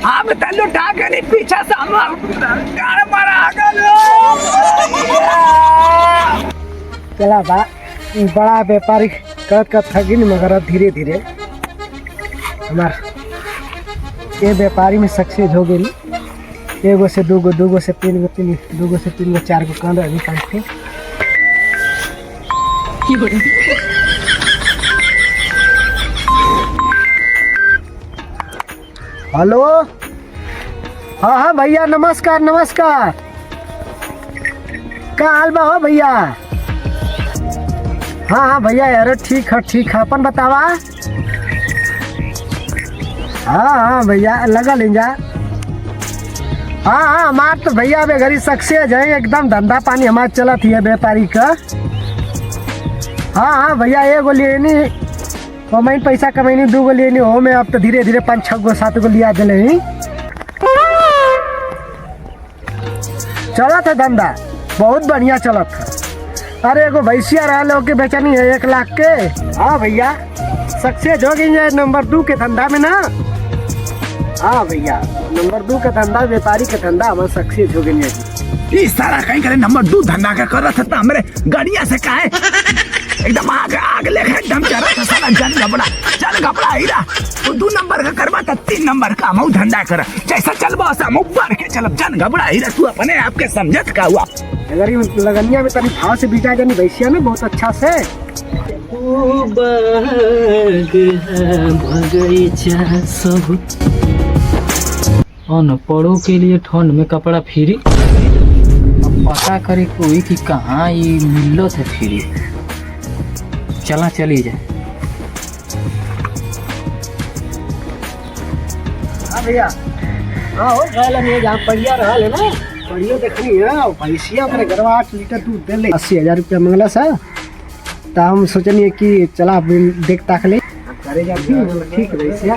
हम तल्लू टाके नहीं पीछे से हम गाड़ मारा चला बड़ा व्यापारी कर थकी नहीं मगर धीरे धीरे हमार ये व्यापारी में सक्सेस हो गई। एगो से दूगो से तीन गो चार गो कान अभी काटते। हेलो हाँ भैया नमस्कार। का हाल बा हो भैया? हाँ भैया यार ठीक है अपन बतावा। हाँ भैया लगा लेंजा। हाँ हमार तो भैया बे घरी सक्सेस है एकदम धंधा पानी हमार चला थी व्यापारी का। हाँ भैया एगो लेनी कमाई पैसा कमाई दूगो लेनी हो में अब तो धीरे धीरे 5-6 गो 7 गो लिया दिले ही चला था धंधा बहुत बढ़िया चला था। अरे एगो भैंसिया रहा लोग के बेचनी है 1 लाख के। हाँ भैया सक्सेस हो गई है नंबर 2 के धंधा में ना। हाँ भैया नंबर 2 का धंधा व्यापारी का धंधा हमारा सक्सेस हो गई है। इस सारा कहीं करे नंबर 2 धंधा का कर रहा था हमरे गाड़िया से काहे एकदम आग लेके एकदम चल रहा था साला चल घबड़ा हीरा तो 2 नंबर का करवा था 3 नंबर का हम धंधा कर जैसा चल बस हम बढ़ के चल जन घबड़ा हीरा तू अपने आपके समझत का हुआ अगर लगनिया में तनी भाव से बिका जानी भैंसिया में बहुत अच्छा से। अनपढ़ों के लिए ठंड में कपड़ा फ्री। अब पता करे कोई कि कहाँ ये मिलो थे फ्री। चली जाए। हाँ भैया हाँ हो गया नहीं जहाँ बढ़िया रहा है ना बढ़िया देखनी है भैंसिया अपने घर 8 लीटर दूध दे ले 80,000 रुपया मंगला सा। तो हम सोचनी कि चला देख ताक ले करेगा ठीक भैंसिया।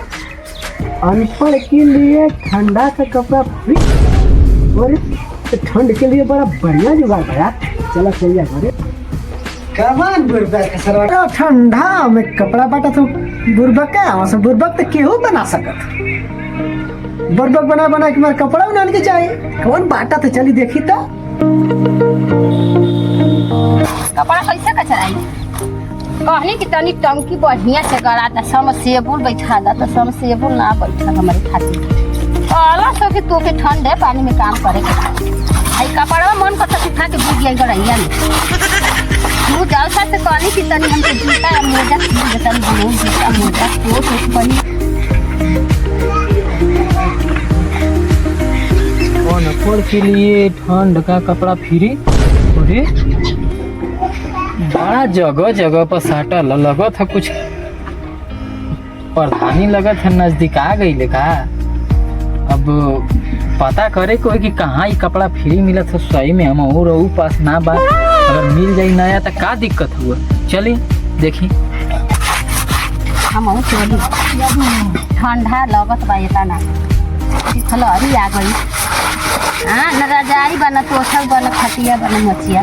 अनपढ़ के लिए ठंडा का कपड़ा फ्री और ठंड के लिए बड़ा बढ़िया जुगाड़ भैया। चला चल जा घरे कमान बुर्बक ठंडा में कपड़ा बाटा तो बुर्बक का बुर्बक तो केहू बना सकत बुर्बक बना के मार कपड़ा बनाने के चाहिए कौन बाटा तो चली देखी तो कपड़ा कैसे का चलाई कहनी कि तनी टंकी बढ़िया से गड़ा था समसेबुल बैठा दा तो समसेबुल ना बैठा हमारे खातिर कहला सो कि तू के ठंडे पानी में काम करे के आई कपड़ा मन करता सुखा के भूग गई गड़ैया में तू जलसा से कहनी कि तनी हमके जूता मोजा तनी बनू जूता मोजा तो बनी अनपढ़ के लिए ठंड का कपड़ा फ्री। अरे बड़ा जगह पर साटा लगा था कुछ प्रधानी लगा था नजदीक आ गई लेखा। अब पता करे कोई कि कहाँ ये कपड़ा फ्री मिला था सही में हम और पास ना बा अगर मिल जाई नया तो का दिक्कत हुआ। चली देखी हम चली ठंडा लगत बा ये ना खलहरी आ गई। हाँ न रजाई बना तोसल बना खटिया बना मचिया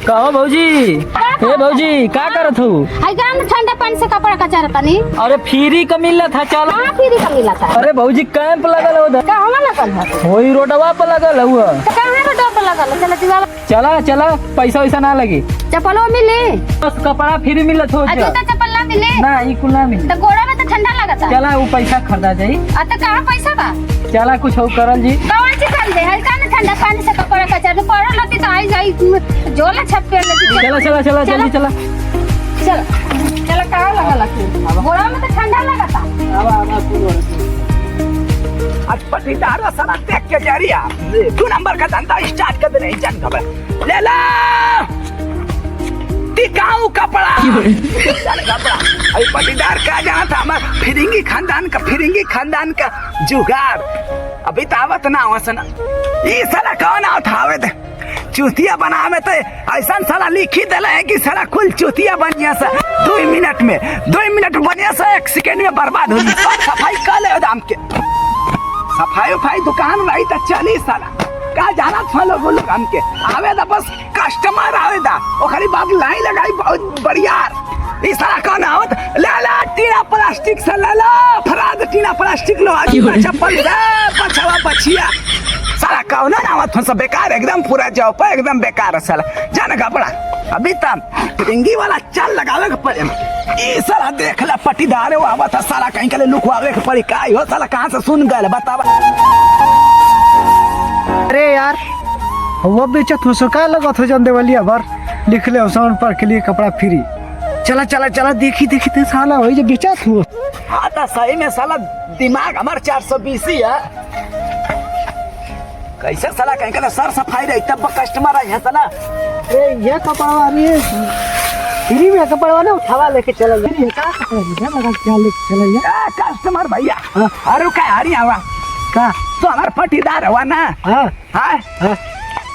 कहो भौजी भौजी का करत हो? आई गांव में ठंडा पानी से कपड़ा कचारा तनी। अरे फ्री का मिला था चल। हां फ्री का मिला था। अरे भौजी कैंप लगल है उधर। कहां लगल है? वही रोडवा पर लगल है हुआ। कहां रोडवा पर लगल? चला पैसा वैसा ना लगी। चप्पलो मिले बस कपड़ा फ्री मिलत हो। अच्छा तो चप्पल ना मिले ना ई कुल ना मिले तो गोड़ा में तो ठंडा लगता। चला वो पैसा खरीदा जाई। तो कहां पैसा बा? चला कुछ हो करल जी कौन सी खरीदे है का ना ठंडा पानी से कपड़ा कचार तो पड़ल रहती तो आई जाई जोला छप पे लेती। चला जल्दी चला कहां लगल गोड़ा में तो ठंडा लगता। आज पटीदार सारा देख के जरिया 2 नंबर का धंधा स्टार्ट कर दे नहीं जन खबर ले ला टिकाऊ कपड़ा अभी पटीदार का जहाँ था हमारा फिरिंगी खानदान का जुगाड़ अभी तो आवत ना वसन ये साला कौन उठावे थे चूतिया बना में तो ऐसा साला लिखी दिला है कि साला कुल चूतिया बनिया सा 2 मिनट बनिया सा 1 सेकंड में बर्बाद हो गई। सफाई कर ले दाम के सफाई दुकान रही तो चली साला का जाना था लोग हमके आवे दा बस कस्टमर आवे दा ओ खाली बात लाई लगाई बहुत बढ़िया इस साला कौन आवत ले ला टीना प्लास्टिक से ले ला फराद टीना प्लास्टिक लो आज चप्पल दे पछवा पछिया साला कौन ना आवत सब बेकार एकदम पूरा जाओ पर एकदम बेकार साला जाने का पड़ा अभी तक रिंगी वाला चाल लगावे के पड़े ये साला देख ला पटीदार वो आवत साला कहीं के लुकवावे के पड़ी का हो साला कहां से सुन गए बतावा। अरे यार वो बेचत हो सका लगत हो जन देवलिया भर लिख ले साउंड पर के लिए कपड़ा फ्री चला चला चला देखी देखी ते साला वही जो बेचत हो। हाँ तो सही में साला दिमाग हमार 420 है कैसे साला कहीं के सर सफाई रही तब कस्टमर है साला। ए ये कपड़ा ये फ्री में कपड़ा ना उठावा लेके चला जा ये का कपड़ा लगा क्या लेके चला जा कस्टमर भैया अरे का हरी आवा का तो हमार पटीदार हुआ ना। हां हाँ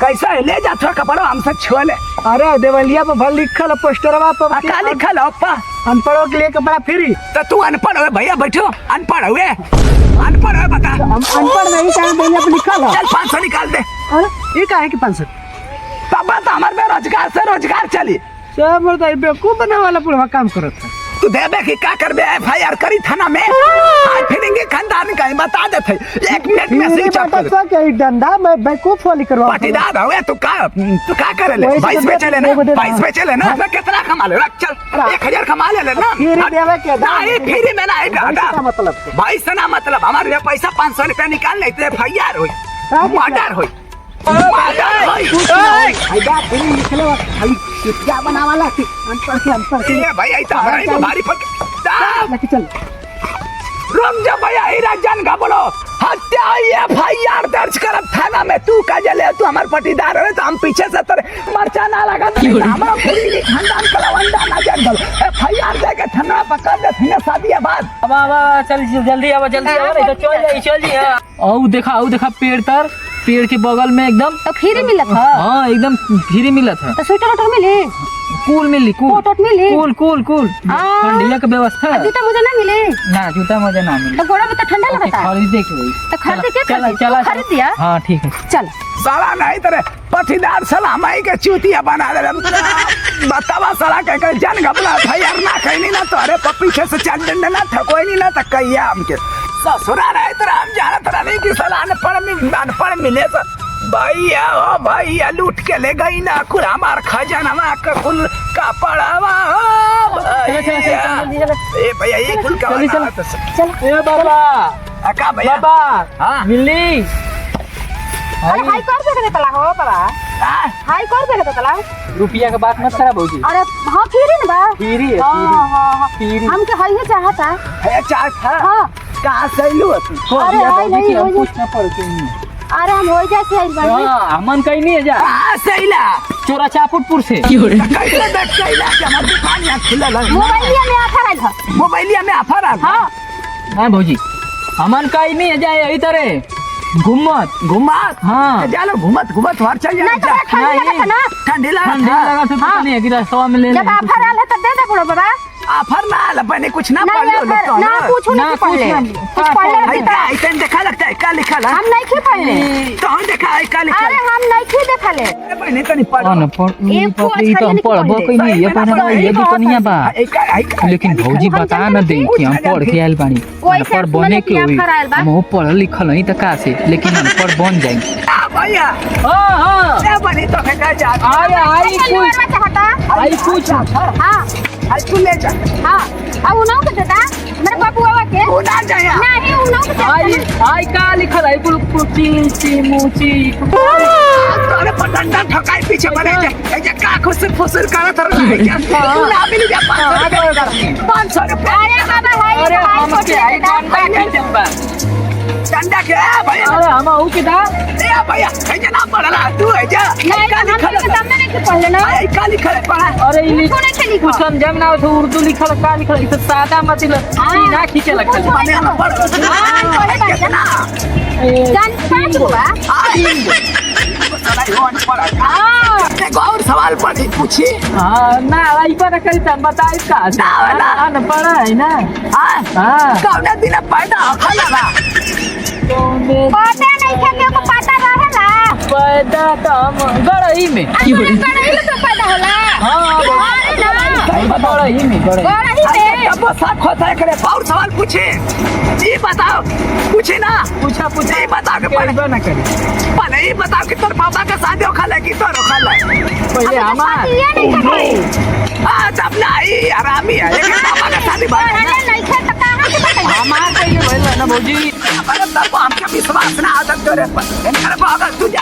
कैसा है ले जा थोड़ा कपड़ा हमसे छोले। अरे देवलिया पे भर लिखल पोस्टरवा पर का लिखल अप्पा अनपढ़ों के लिए कपड़ा फ्री। तो तू अनपढ़ हुए भैया बैठो अनपढ़ हुए बता हम अनपढ़ नहीं कहीं देवलिया पे लिखल है। चल 500 निकाल दे। अरे ये का है कि 500 तब तो हमारे बेरोजगार से रोजगार चली सब बताइए बेवकूफ बना वाला पूरा काम करत है। तू देबे की का करबे FIR करी थाना में आज फिरेंगे खानदान का बता देते 1 मिनट में से चप्पल तो क्या डंडा में बेवकूफ वाली करवा पटीदार हुए तू का करे ले 22 में चले ना 22 में चले ना कितना कमा ले रख चल 1000 कमा ले ना फ्री देवे के नहीं फ्री में ना का मतलब 22 से ना मतलब हमारे पैसा 500 रुपया निकाल नहीं तो FIR होई मर्डर होई क्या बना वाला अनपढ़ के ये भाई ऐसा हमारा भारी पड़ चल रुक जा भैया हीरा जान का बोलो हत्या FIR दर्ज करब थाना में तू का जले तू हमार पटीदार है तो हम पीछे से तेरे मरचा ना लगा तो हमारा पूरी खानदान कलवंडा ना जान दल FIR दे के थाना पकड़ दे थे शादी के बाद अब चल जल्दी आवा नहीं तो चल जाई औ देखा पेड़ के बगल में एकदम तो फ्री मिलत है। हाँ एकदम फ्री मिलत है तो स्वेटर वोटर मिले कूल मिली कोट वोट मिले कूल ठंडिया के व्यवस्था है। जूता मुझे ना मिले ना जूता मुझे ना मिले तो गोड़ा में तो ठंडा लगता है खरीदे के तो खरीदे के चला खरीद दिया। हाँ ठीक है चल साला नहीं तेरे पटीदार साला माई के चूतिया बना दे बतावा साला के जान घबला FIR ना कहनी ना तो अरे पीछे से चार डंडा ना था कोई नहीं ना तो कहिया हमके ससुरा रहे तेरा हम जाना तेरा नहीं कि साला अनपढ़ मिले तो भैया ओ भैया लूट के ले गई ना कुल हमार खजाना का कुल का पड़ावा ए भैया ये कुल का चल ए बाबा का भैया बाबा हाँ मिली अरे हाई कर दे तला हो बाबा हाई कर दे तला रुपया के बात मत करा भौजी अरे हां फ्री ना बा फ्री है हां फ्री हम के हाई चाहता है चाय था हां कहां से लू अरे हाई नहीं हम पूछना पड़ के अरे हम हो जाए से बड़ी मन कहीं नहीं है जा कहां से ला चोरा चापुटपुर से कैसे देख के ला के हमार दुकान यहां खुलल है मोबाइलिया में ऑफर आइल है मोबाइलिया में ऑफर आ हां हां भौजी हमन कहीं नहीं है जा यही तरह घुमत हाँ जालो घुमत हर चल जा नहीं तो ठंडी लगा था ना ठंडी लगा लगा तो पता नहीं है कि रास्ता में ले जब ऑफर आल है तो दे दे बुढ़ो बाबा ऑफर ना आला पहले कुछ ना पढ़ लो ना ना पूछो ना पढ़ ले कुछ पढ़ ले ऐसा देखा लगता है क्या लिखा है हम नहीं खे पढ़ ले तो हम देखा है क्या लिखा अरे हम नहीं खे देखा ले पहले तो नहीं पढ़ ये तो हम पढ़बो कोई नहीं ये पढ़ना ये दुनिया बा लेकिन भौजी बता न दे कि हम पढ़ के आइल बानी पर बने के हुई हम पढ़ लिखल नहीं त का से लेकिन हम पढ़ बन जाई भैया हां क्या बनी तो फेंका जा आई कुछ हां आज तू ले जा हां अब उनाओ के देता मेरे बाबू बाबा के तू ना जाया नहीं उनाओ के आई का लिखल है कुल कुची मुची अरे पटंडा ठकाई पीछे बने जा का खुसर फुसर करत रहा तू ना मिल जा 500 रुपया अरे बाबा हाय अरे हम के आई डंडा खींचल बा डंडा के भैया अरे हम ऊ के दा ए भैया कैसे ना पढ़ला तू है जा नहीं हम के सामने नहीं के पढ़ लेना आई का लिखल है पढ़ा अरे ये नहीं के लिखो कुछ समझ में ना तो उर्दू लिखल का लिखल इस सादा मतलब सीना खींचे लगता माने हम पढ़ कितना जान 5 हुआ और सवाल पढ़ी पूछी हां ना आई पर करी त बताई का ना पढ़ा है ना हां कौन दिन पैदा खला पता नहीं थे के पता रहेला पैदा तो हम गड़ई में गड़ई में तो पैदा होला हां अरे ना आई बड़ा ही में बड़ा बड़ा ही में अब सब खोता है करे और सवाल पूछे ये बताओ पूछे ना पूछा ये बताओ कि करबा ना करी पहले ये बताओ कि तोर पापा का शादी हो खाला कि तोर खाला पहले हमार ये नहीं करे तब नहीं आरामी है लेकिन पापा का शादी बात है अरे नहीं खे तो कहां से बताई हमार पहले भइल ना भौजी अरे तब हमके विश्वास ना आता तोरे पर इनकर बाबा तू जा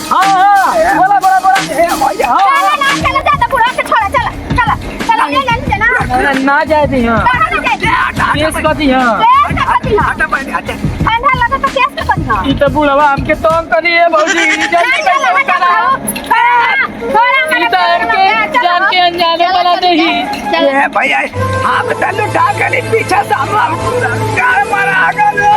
हां बोला बोला बोला ए भैया चला ना चला जा बुढ़ा के छोड़ा चला ले ना ना जाए दी हां कहां ना जाए केस कथी हां केस का कथी हां हटा बन हटा ठंडा लगा तो केस का कथी हां ई तो बुढ़वा हमके तंग करी है भौजी जल्दी चला करा थोड़ा ई तो हमके जान के अनजाने वाला नहीं ए भैया आप तल्लू उठा के पीछे से हम मारा गए